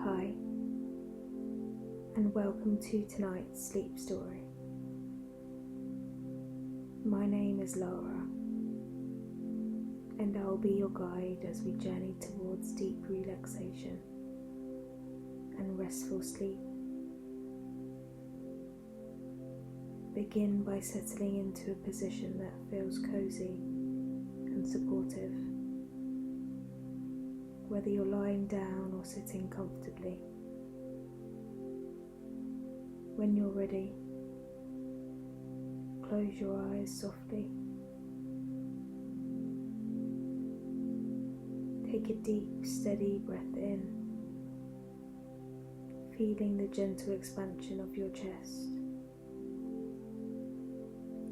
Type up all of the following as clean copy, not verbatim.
Hi, and welcome to tonight's sleep story. My name is Laura, and I'll be your guide as we journey towards deep relaxation and restful sleep. Begin by settling into a position that feels cozy and supportive, whether you're lying down or sitting comfortably. When you're ready, close your eyes softly. Take a deep, steady breath in, feeling the gentle expansion of your chest,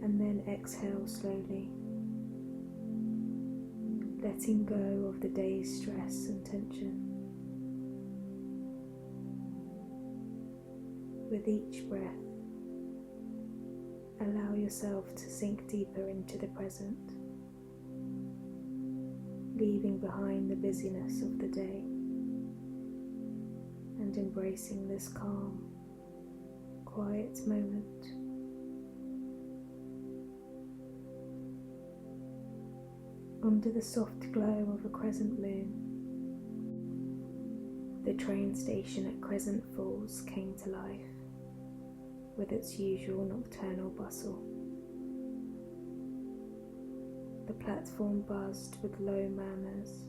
and then exhale slowly, letting go of the day's stress and tension. With each breath, allow yourself to sink deeper into the present, leaving behind the busyness of the day and embracing this calm, quiet moment. Under the soft glow of a crescent moon, the train station at Crescent Falls came to life with its usual nocturnal bustle. The platform buzzed with low murmurs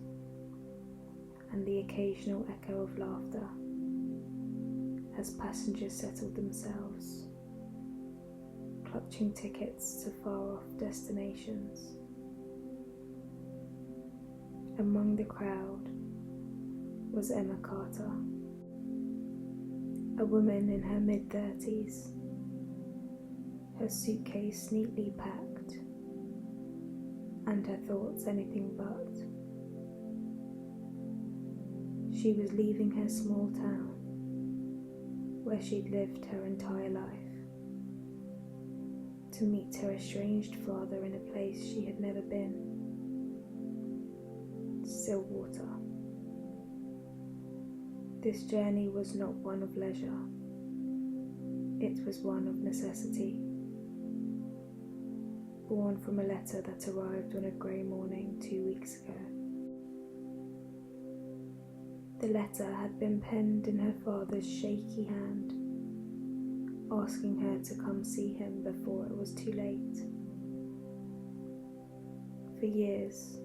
and the occasional echo of laughter as passengers settled themselves, clutching tickets to far-off destinations. Among the crowd was Emma Carter, a woman in her mid-30s, her suitcase neatly packed, and her thoughts anything but. She was leaving her small town, where she'd lived her entire life, to meet her estranged father in a place she had never been. StillWater. This journey was not one of leisure, it was one of necessity, born from a letter that arrived on a grey morning 2 weeks ago. The letter had been penned in her father's shaky hand, asking her to come see him before it was too late. For years,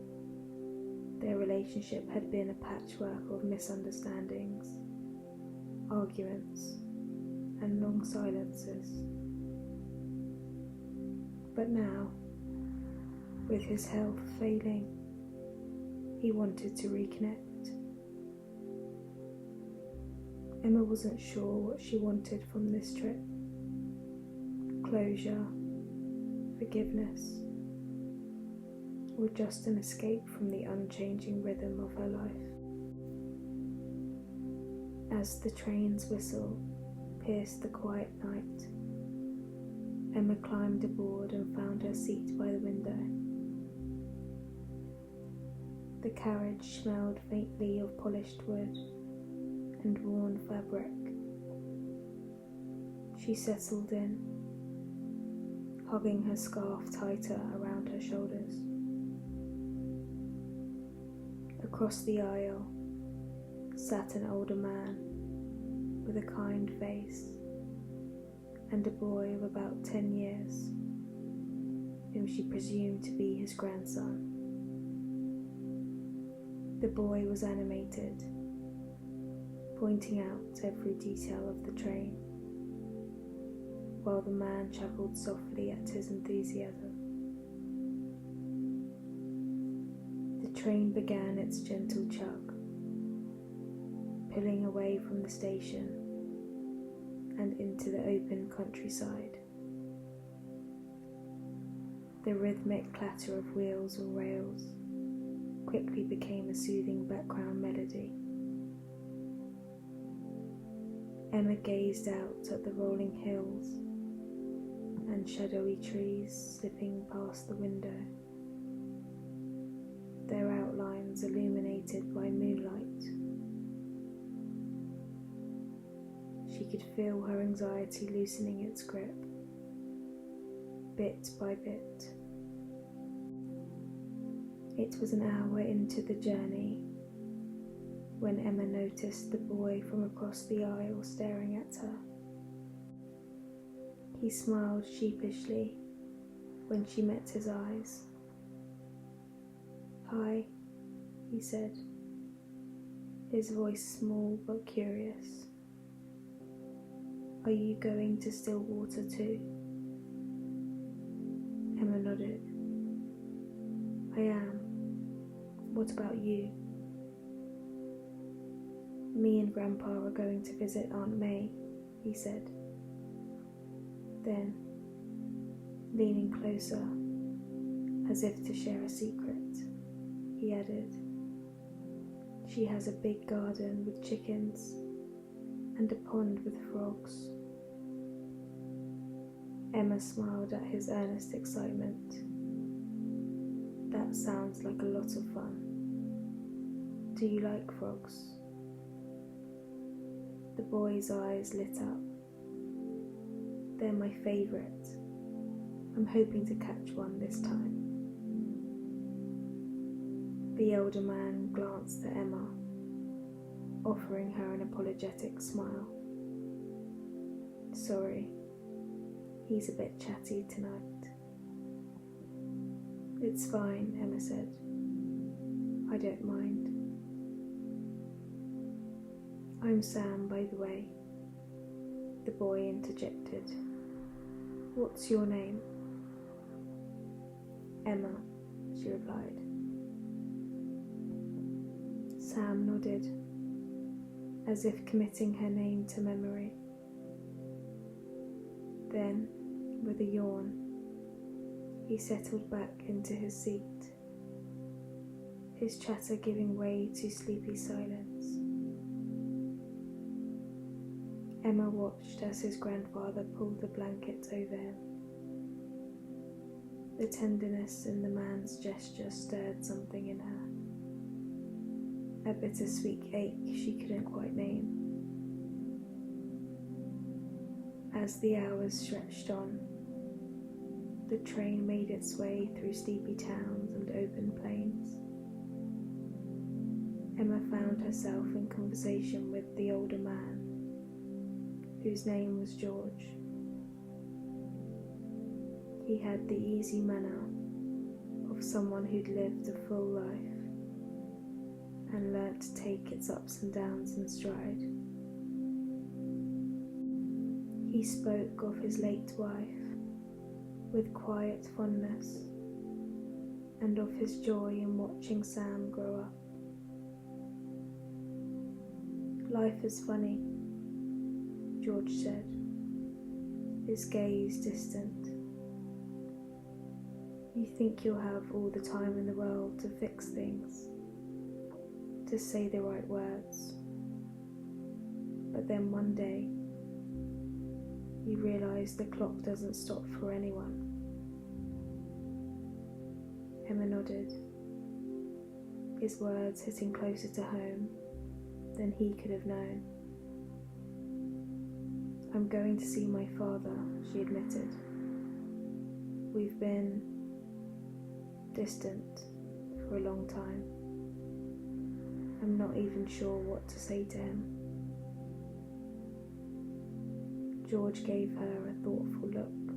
their relationship had been a patchwork of misunderstandings, arguments, and long silences. But now, with his health failing, he wanted to reconnect. Emma wasn't sure what she wanted from this trip. Closure, forgiveness, or just an escape from the unchanging rhythm of her life. As the train's whistle pierced the quiet night, Emma climbed aboard and found her seat by the window. The carriage smelled faintly of polished wood and worn fabric. She settled in, hugging her scarf tighter around her shoulders. Across the aisle sat an older man with a kind face and a boy of about 10 years, whom she presumed to be his grandson. The boy was animated, pointing out every detail of the train, while the man chuckled softly at his enthusiasm. The train began its gentle chug, pulling away from the station and into the open countryside. The rhythmic clatter of wheels or rails quickly became a soothing background melody. Emma gazed out at the rolling hills and shadowy trees slipping past the window, their outlines illuminated by moonlight. could feel her anxiety loosening its grip, bit by bit. It was an hour into the journey when Emma noticed the boy from across the aisle staring at her. He smiled sheepishly when she met his eyes. "Hi," he said, his voice small but curious. "Are you going to StillWater too?" Emma nodded. "I am. What about you?" "Me and Grandpa are going to visit Aunt May," he said. Then, leaning closer, as if to share a secret, he added, "She has a big garden with chickens and a pond with frogs." Emma smiled at his earnest excitement. "That sounds like a lot of fun. Do you like frogs?" The boy's eyes lit up. "They're my favourite. I'm hoping to catch one this time." The elder man glanced at Emma, offering her an apologetic smile. "Sorry, he's a bit chatty tonight." "It's fine," Emma said. "I don't mind." "I'm Sam, by the way," the boy interjected. "What's your name?" "Emma," she replied. Sam nodded, as if committing her name to memory. Then, with a yawn, he settled back into his seat, his chatter giving way to sleepy silence. Emma watched as his grandfather pulled the blanket over him. The tenderness in the man's gesture stirred something in her, a bittersweet ache she couldn't quite name. As the hours stretched on, the train made its way through sleepy towns and open plains. Emma found herself in conversation with the older man, whose name was George. He had the easy manner of someone who'd lived a full life and learnt to take its ups and downs in stride. He spoke of his late wife with quiet fondness and of his joy in watching Sam grow up. "Life is funny," George said, his gaze distant. "You think you'll have all the time in the world to fix things, to say the right words, but then one day you realise the clock doesn't stop for anyone." Emma nodded, his words hitting closer to home than he could have known. "I'm going to see my father," she admitted. "We've been distant for a long time. I'm not even sure what to say to him." George gave her a thoughtful look.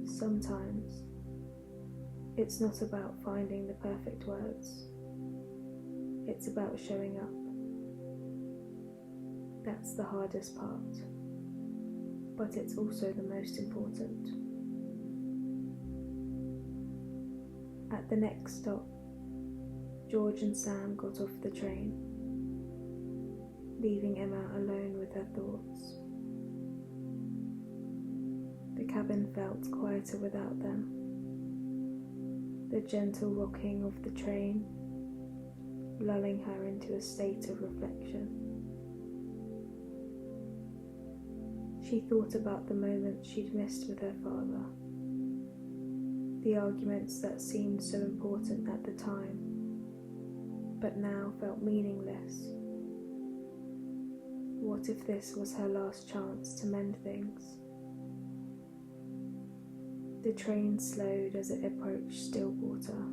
"Sometimes it's not about finding the perfect words. It's about showing up. That's the hardest part, but it's also the most important." At the next stop, George and Sam got off the train, leaving Emma alone with her thoughts. The cabin felt quieter without them, the gentle rocking of the train lulling her into a state of reflection. She thought about the moments she'd missed with her father, the arguments that seemed so important at the time, but now felt meaningless. What if this was her last chance to mend things? The train slowed as it approached StillWater,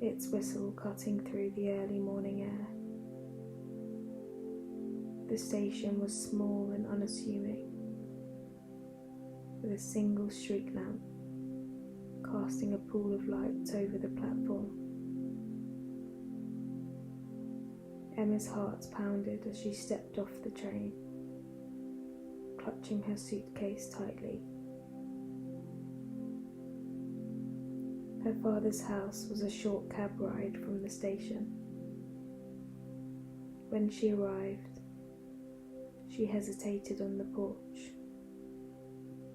its whistle cutting through the early morning air. The station was small and unassuming, with a single street lamp casting a pool of light over the platform. Emma's heart pounded as she stepped off the train, clutching her suitcase tightly. Her father's house was a short cab ride from the station. When she arrived, she hesitated on the porch,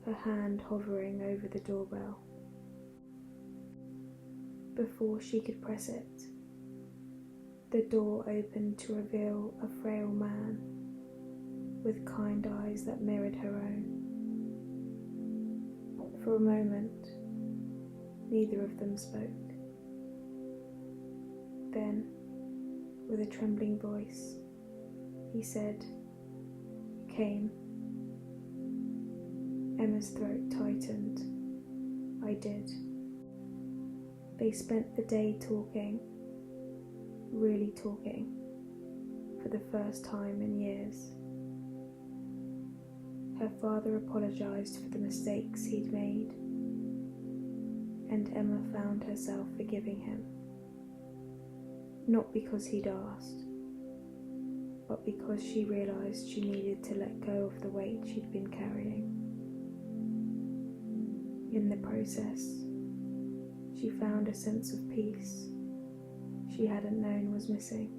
her hand hovering over the doorbell. Before she could press it, the door opened to reveal a frail man with kind eyes that mirrored her own. For a moment, neither of them spoke. Then, with a trembling voice, he said, "You came." Emma's throat tightened. "I did." They spent the day talking, really talking, for the first time in years. Her father apologized for the mistakes he'd made, and Emma found herself forgiving him. Not because he'd asked, but because she realized she needed to let go of the weight she'd been carrying. In the process, she found a sense of peace she hadn't known was missing.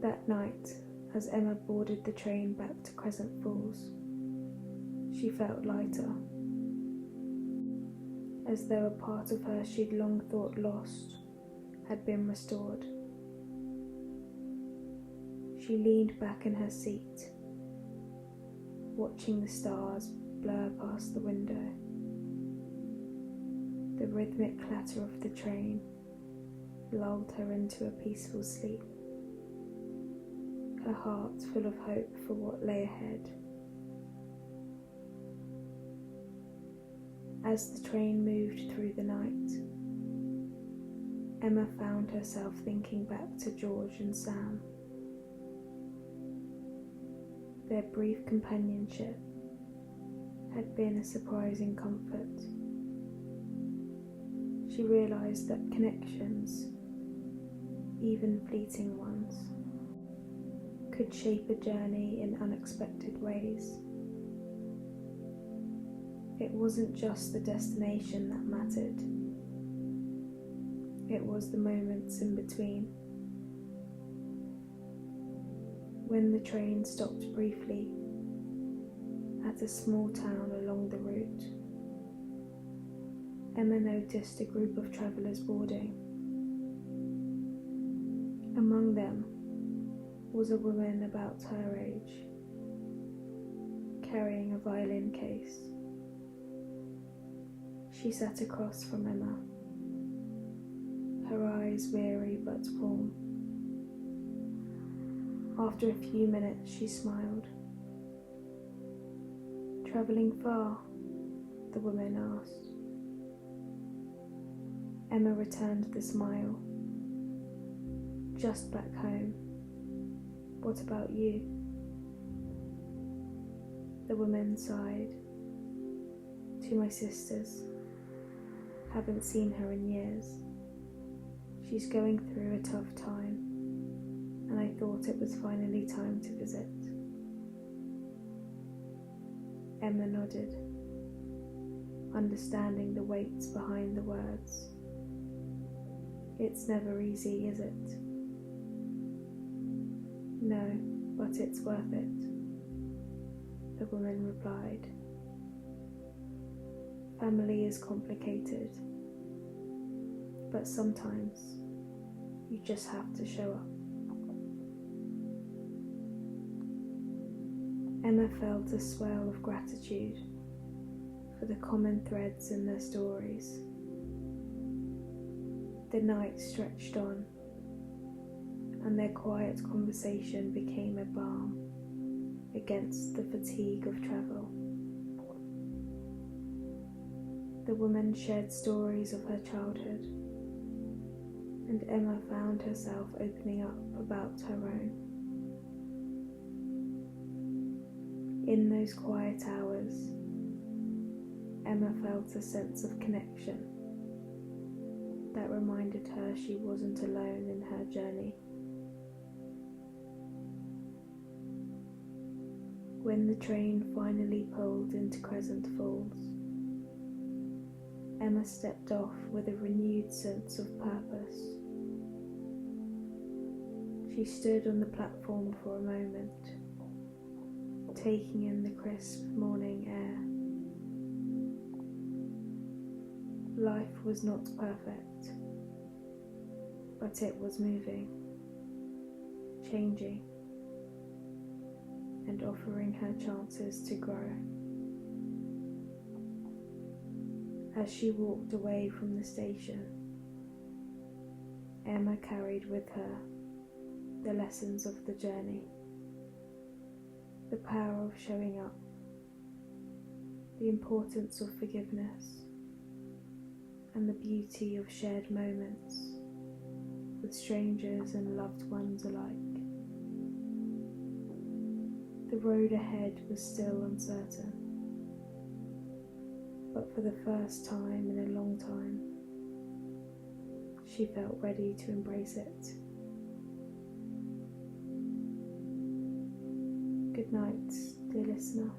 That night, as Emma boarded the train back to Crescent Falls, she felt lighter, as though a part of her she'd long thought lost had been restored. She leaned back in her seat, watching the stars blur past the window. The rhythmic clatter of the train lulled her into a peaceful sleep, her heart full of hope for what lay ahead. As the train moved through the night, Emma found herself thinking back to George and Sam. Their brief companionship had been a surprising comfort. She realized that connections, even fleeting ones, could shape a journey in unexpected ways. It wasn't just the destination that mattered. It was the moments in between. When the train stopped briefly at a small town along the route, Emma noticed a group of travellers boarding. Among them was a woman about her age, carrying a violin case. She sat across from Emma, her eyes weary but warm. After a few minutes, she smiled. "Travelling far?" the woman asked. Emma returned the smile. "Just back home. What about you?" The woman sighed. "To my sister's. Haven't seen her in years. She's going through a tough time, and I thought it was finally time to visit." Emma nodded, understanding the weight behind the words. "It's never easy, is it?" "No, but it's worth it," the woman replied. "Family is complicated, but sometimes you just have to show up." Emma felt a swell of gratitude for the common threads in their stories. The night stretched on, and their quiet conversation became a balm against the fatigue of travel. The woman shared stories of her childhood, and Emma found herself opening up about her own. In those quiet hours, Emma felt a sense of connection that reminded her she wasn't alone in her journey. When the train finally pulled into Crescent Falls, Emma stepped off with a renewed sense of purpose. She stood on the platform for a moment, taking in the crisp morning air. Life was not perfect, but it was moving, changing, and offering her chances to grow. As she walked away from the station, Emma carried with her the lessons of the journey, the power of showing up, the importance of forgiveness, and the beauty of shared moments with strangers and loved ones alike. The road ahead was still uncertain, but for the first time in a long time, she felt ready to embrace it. Good night, dear listener.